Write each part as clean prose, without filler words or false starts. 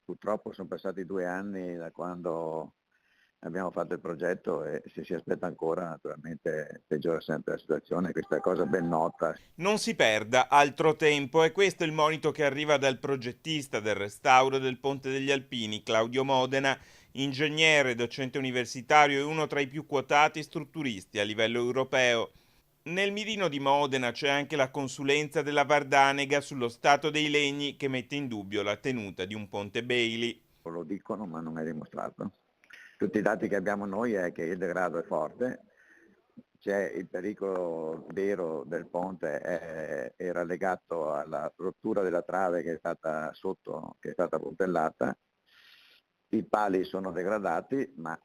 Purtroppo sono passati 2 anni da quando abbiamo fatto il progetto e se si aspetta ancora naturalmente peggiora sempre la situazione, questa è cosa ben nota. Non si perda altro tempo, e questo è il monito che arriva dal progettista del restauro del Ponte degli Alpini, Claudio Modena, ingegnere, docente universitario e uno tra i più quotati strutturisti a livello europeo. Nel mirino di Modena c'è anche la consulenza della Vardanega sullo stato dei legni, che mette in dubbio la tenuta di un ponte Bailey. Lo dicono ma non è dimostrato. Tutti i dati che abbiamo noi è che il degrado è forte, c'è il pericolo vero del ponte era legato alla rottura della trave che è stata sotto, che è stata puntellata, i pali sono degradati, ma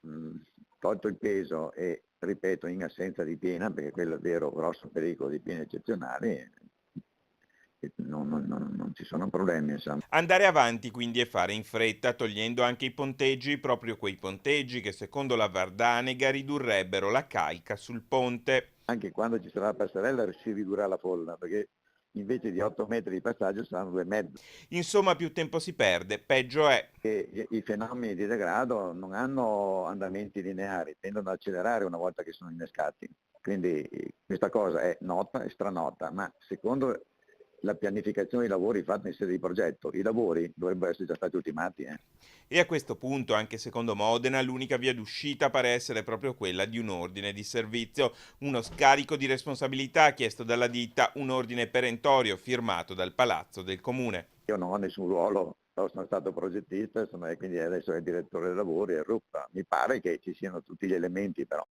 tolto il peso e ripeto in assenza di piena, perché quello è il vero grosso pericolo di piene eccezionali, non ci sono problemi insomma. Andare avanti quindi e fare in fretta, togliendo anche i ponteggi, proprio quei ponteggi che secondo la Vardanega ridurrebbero la carica sul ponte. Anche quando ci sarà la passerella si ridurrà la folla, perché invece di 8 metri di passaggio saranno 2,5. Insomma, più tempo si perde, peggio è. E i fenomeni di degrado non hanno andamenti lineari, tendono ad accelerare una volta che sono innescati. Quindi questa cosa è nota e stranota, ma secondo la pianificazione dei lavori fatta in sede di progetto, i lavori dovrebbero essere già stati ultimati. E a questo punto, anche secondo Modena, l'unica via d'uscita pare essere proprio quella di un ordine di servizio, uno scarico di responsabilità chiesto dalla ditta, un ordine perentorio firmato dal Palazzo del Comune. Io non ho nessun ruolo, sono stato progettista, quindi adesso è il direttore dei lavori, è RUP. Mi pare che ci siano tutti gli elementi però.